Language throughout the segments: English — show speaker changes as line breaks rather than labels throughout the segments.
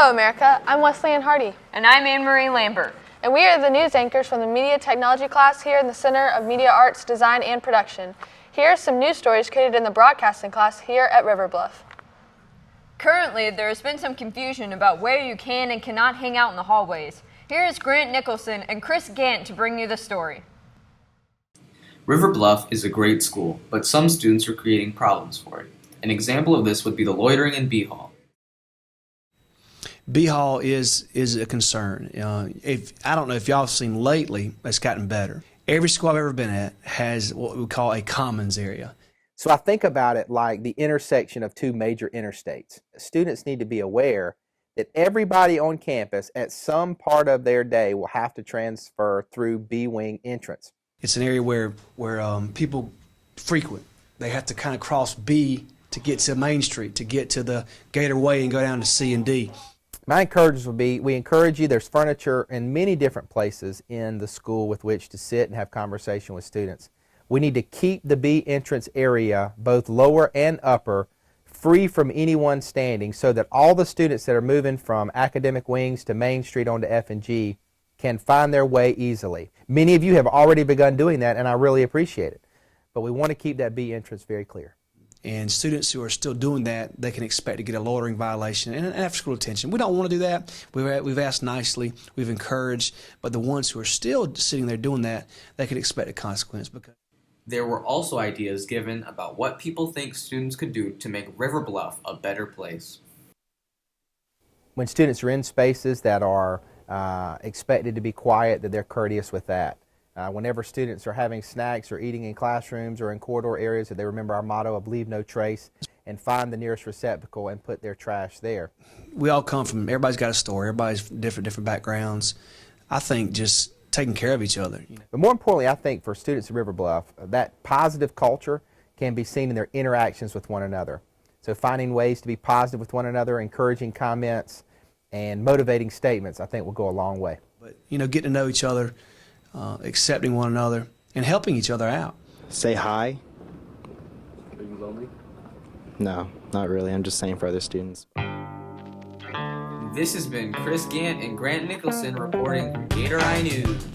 Hello, America. I'm Wesleyan Hardy.
And I'm Anne-Marie Lambert.
And we are the news anchors from the Media Technology class here in the Center of Media Arts, Design, and Production. Here are some news stories created in the broadcasting class here at River Bluff.
Currently, there has been some confusion about where you can and cannot hang out in the hallways. Here is Grant Nicholson and Chris Gant to bring you the story.
River Bluff is a great school, but some students are creating problems for it. An example of this would be the loitering in B Hall.
B Hall is a concern. I don't know if y'all have seen lately, it's gotten better. Every school I've ever been at has what we call a commons area.
So I think about it like the intersection of two major interstates. Students need to be aware that everybody on campus at some part of their day will have to transfer through B-wing entrance.
It's an area where people frequent. They have to kind of cross B to get to Main Street, to get to the Gator Way and go down to C and D.
My encouragement would be, we encourage you, there's furniture in many different places in the school with which to sit and have conversation with students. We need to keep the B entrance area, both lower and upper, free from anyone standing so that all the students that are moving from academic wings to Main Street onto F and G can find their way easily. Many of you have already begun doing that, and I really appreciate it. But we want to keep that B entrance very clear.
And students who are still doing that, they can expect to get a loitering violation and an after-school detention. We don't want to do that. We've asked nicely, we've encouraged, but the ones who are still sitting there doing that, they can expect a consequence.
There were also ideas given about what people think students could do to make River Bluff a better place.
When students are in spaces that are expected to be quiet, that they're courteous with that. Whenever students are having snacks or eating in classrooms or in corridor areas, that they remember our motto of leave no trace and find the nearest receptacle and put their trash there.
We all come from, everybody's got a story, everybody's different backgrounds. I think just taking care of each other.
But more importantly, I think for students at River Bluff, that positive culture can be seen in their interactions with one another. So finding ways to be positive with one another, encouraging comments, and motivating statements, I think will go a long way.
But, getting to know each other, accepting one another, and helping each other out.
Say hi.
Are you lonely?
No, not really. I'm just saying for other students.
This has been Chris Gant and Grant Nicholson reporting from Gator Eye News.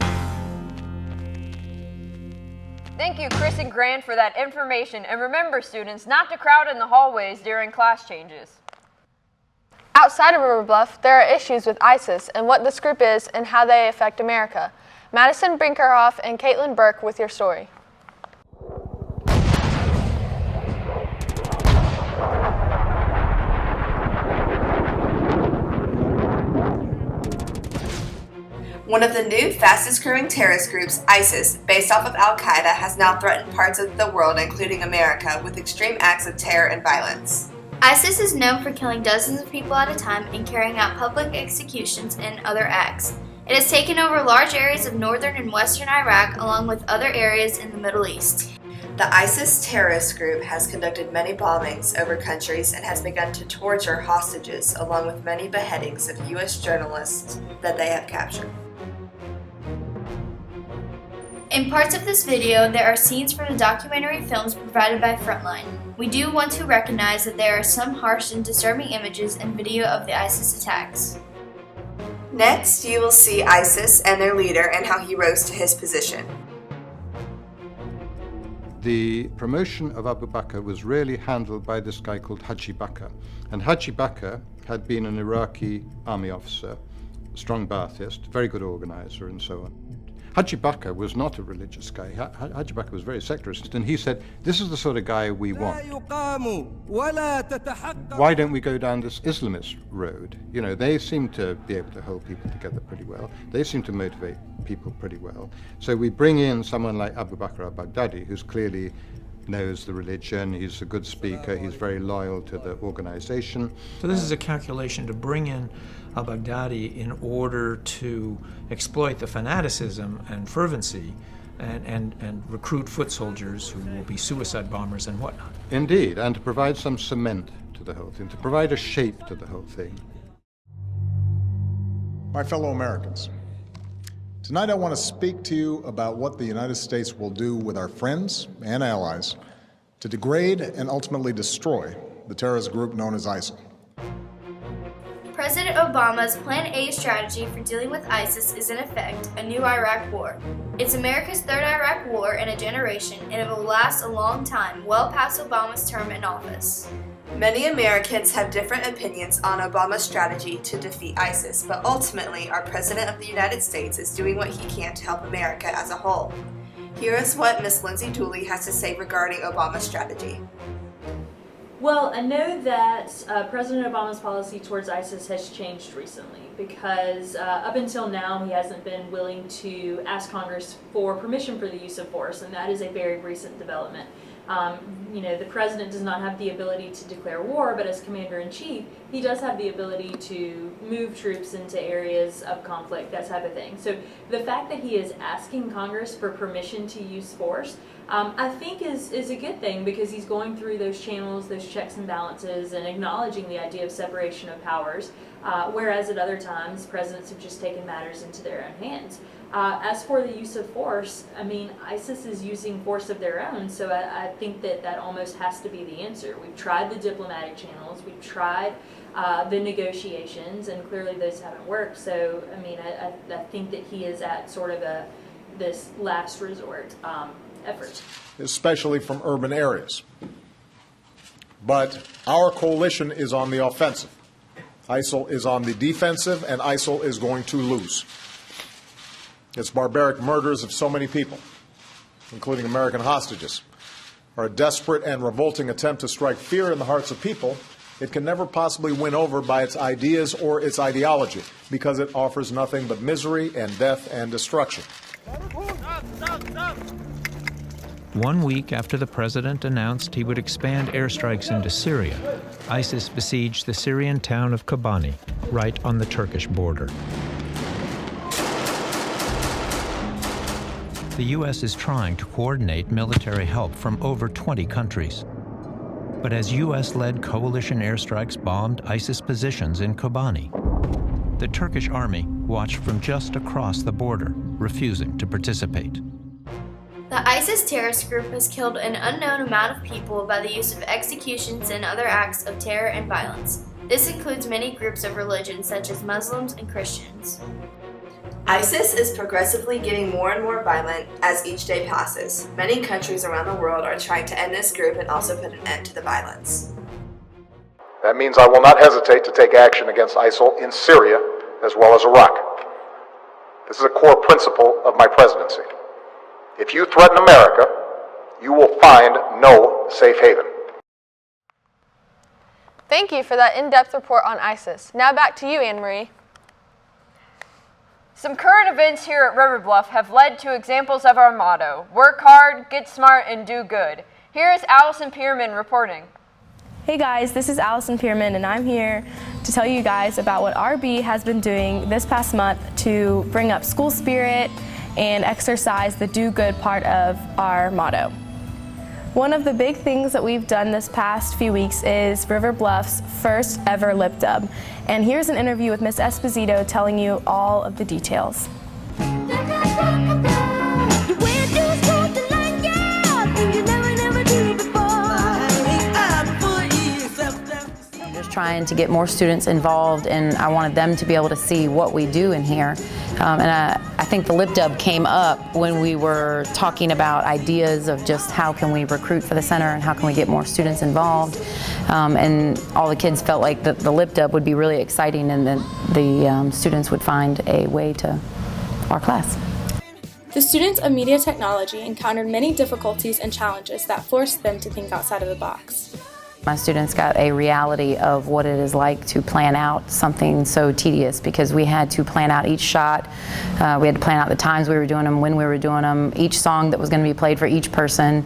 Thank you, Chris and Grant, for that information. And remember, students, not to crowd in the hallways during class changes.
Outside of River Bluff, there are issues with ISIS and what this group is and how they affect America. Madison Brinkerhoff and Caitlin Burke with your story.
One of the new fastest-growing terrorist groups, ISIS, based off of Al-Qaeda, has now threatened parts of the world, including America, with extreme acts of terror and violence.
ISIS is known for killing dozens of people at a time and carrying out public executions and other acts. It has taken over large areas of northern and western Iraq, along with other areas in the Middle East.
The ISIS terrorist group has conducted many bombings over countries and has begun to torture hostages, along with many beheadings of U.S. journalists that they have captured.
In parts of this video, there are scenes from the documentary films provided by Frontline. We do want to recognize that there are some harsh and disturbing images and video of the ISIS attacks.
Next, you will see ISIS and their leader and how he rose to his position.
The promotion of Abu Bakr was really handled by this guy called Haji Bakr. And Haji Bakr had been an Iraqi army officer, a strong Ba'athist, very good organizer, and so on. Haji Bakr was not a religious guy. Haji Bakr was very secularist, and he said, this is the sort of guy we want. Why don't we go down this Islamist road? They seem to be able to hold people together pretty well. They seem to motivate people pretty well. So we bring in someone like Abu Bakr al-Baghdadi, who's clearly knows the religion, he's a good speaker, he's very loyal to the organization.
So this is a calculation to bring in al-Baghdadi in order to exploit the fanaticism and fervency and recruit foot soldiers who will be suicide bombers and whatnot.
Indeed, and to provide some cement to the whole thing, to provide a shape to the whole thing.
My fellow Americans, tonight I want to speak to you about what the United States will do with our friends and allies to degrade and ultimately destroy the terrorist group known as ISIL.
President Obama's Plan A strategy for dealing with ISIS is in effect, a new Iraq war. It's America's third Iraq war in a generation, and it will last a long time, well past Obama's term in office.
Many Americans have different opinions on Obama's strategy to defeat ISIS, but ultimately our President of the United States is doing what he can to help America as a whole. Here is what Ms. Lindsay Dooley has to say regarding Obama's strategy.
Well, I know that President Obama's policy towards ISIS has changed recently because up until now he hasn't been willing to ask Congress for permission for the use of force, and that is a very recent development. The president does not have the ability to declare war, but as commander-in-chief, he does have the ability to move troops into areas of conflict, that type of thing. So the fact that he is asking Congress for permission to use force, I think is a good thing because he's going through those channels, those checks and balances, and acknowledging the idea of separation of powers, whereas at other times, presidents have just taken matters into their own hands. As for the use of force, I mean, ISIS is using force of their own, so I think that almost has to be the answer. We've tried the diplomatic channels, we've tried the negotiations, and clearly those haven't worked. So, I mean, I think that he is at sort of this last resort effort.
Especially from urban areas. But our coalition is on the offensive. ISIL is on the defensive, and ISIL is going to lose. Its barbaric murders of so many people, including American hostages, are a desperate and revolting attempt to strike fear in the hearts of people it can never possibly win over by its ideas or its ideology, because it offers nothing but misery and death and destruction.
1 week after the president announced he would expand airstrikes into Syria, ISIS besieged the Syrian town of Kobani, right on the Turkish border. The U.S. is trying to coordinate military help from over 20 countries. But as U.S.-led coalition airstrikes bombed ISIS positions in Kobani, the Turkish army watched from just across the border, refusing to participate.
The ISIS terrorist group has killed an unknown amount of people by the use of executions and other acts of terror and violence. This includes many groups of religions such as Muslims and Christians.
ISIS is progressively getting more and more violent as each day passes. Many countries around the world are trying to end this group and also put an end to the violence.
That means I will not hesitate to take action against ISIL in Syria as well as Iraq. This is a core principle of my presidency. If you threaten America, you will find no safe haven.
Thank you for that in-depth report on ISIS. Now back to you, Anne-Marie.
Some current events here at River Bluff have led to examples of our motto, work hard, get smart, and do good. Here is Allison Pierman reporting.
Hey guys, this is Allison Pierman, and I'm here to tell you guys about what RB has been doing this past month to bring up school spirit and exercise the do good part of our motto. One of the big things that we've done this past few weeks is River Bluff's first ever lip dub. And here's an interview with Miss Esposito telling you all of the details.
Trying to get more students involved, and I wanted them to be able to see what we do in here. I think the lip dub came up when we were talking about ideas of just how can we recruit for the center and how can we get more students involved. And all the kids felt like the lip dub would be really exciting, and that the students would find a way to our class.
The students of media technology encountered many difficulties and challenges that forced them to think outside of the box.
My students got a reality of what it is like to plan out something so tedious, because we had to plan out each shot, we had to plan out the times we were doing them, when we were doing them, each song that was going to be played for each person.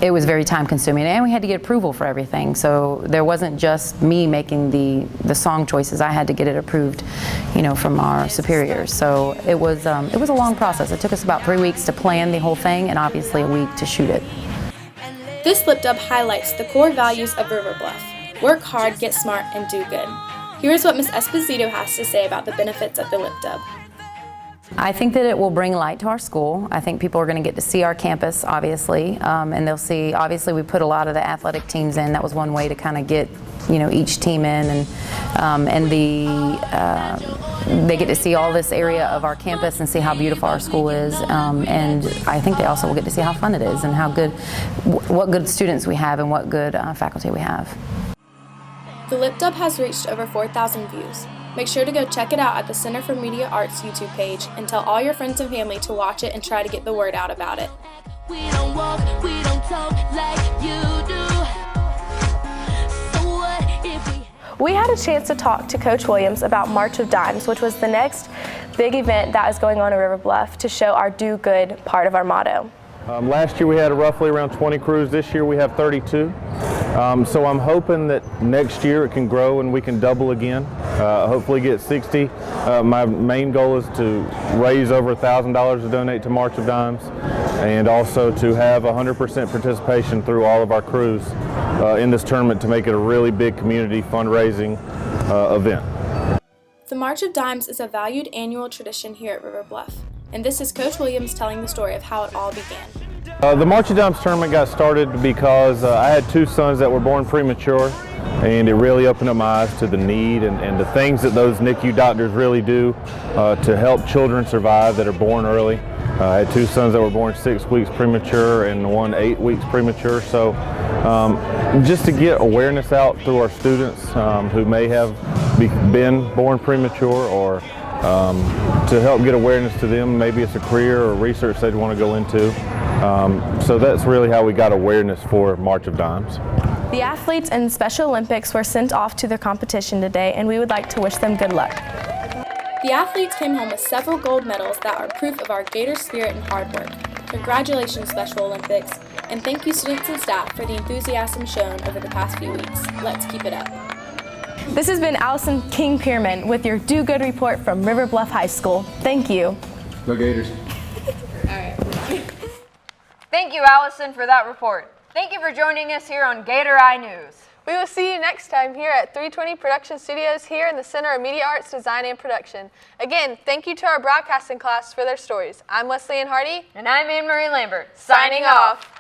It was very time consuming, and we had to get approval for everything. So there wasn't just me making the song choices. I had to get it approved, from our superiors. So it was a long process. It took us about 3 weeks to plan the whole thing, and obviously a week to shoot it.
This lip dub highlights the core values of River Bluff: work hard, get smart, and do good. Here's what Ms. Esposito has to say about the benefits of the lip dub.
I think that it will bring light to our school. I think people are going to get to see our campus, obviously, and they'll see, obviously we put a lot of the athletic teams in. That was one way to kind of get, you know, each team in, and they get to see all this area of our campus and see how beautiful our school is, and I think they also will get to see how fun it is and how good, what good students we have and what good faculty we have.
The Lip Dub has reached over 4,000 views. Make sure to go check it out at the Center for Media Arts YouTube page and tell all your friends and family to watch it and try to get the word out about it.
We don't walk, we don't talk like you do. So what if
We had a chance to talk to Coach Williams about March of Dimes, which was the next big event that is going on in River Bluff to show our do good part of our motto.
Last year we had roughly around 20 crews. This year we have 32. So I'm hoping that next year it can grow and we can double again, hopefully get 60. My main goal is to raise over $1,000 to donate to March of Dimes, and also to have 100% participation through all of our crews in this tournament to make it a really big community fundraising event.
The March of Dimes is a valued annual tradition here at River Bluff, and this is Coach Williams telling the story of how it all began.
The March of Dimes tournament got started because I had two sons that were born premature, and it really opened up my eyes to the need and the things that those NICU doctors really do to help children survive that are born early. I had two sons that were born 6 weeks premature and one 8 weeks premature. So just to get awareness out through our students who may have been born premature, or to help get awareness to them, maybe it's a career or research they'd want to go into. So that's really how we got awareness for March of Dimes.
The athletes in Special Olympics were sent off to their competition today, and we would like to wish them good luck. The athletes came home with several gold medals that are proof of our Gator spirit and hard work. Congratulations, Special Olympics, and thank you students and staff for the enthusiasm shown over the past few weeks. Let's keep it up. This has been Allison King-Pierman with your Do Good report from River Bluff High School. Thank you.
Go Gators.
Thank you, Allison, for that report. Thank you for joining us here on Gator Eye News.
We will see you next time here at 320 Production Studios here in the Center of Media Arts Design and Production. Again, thank you to our broadcasting class for their stories. I'm Wesley Ann Hardy.
And I'm Anne-Marie Lambert.
Signing off.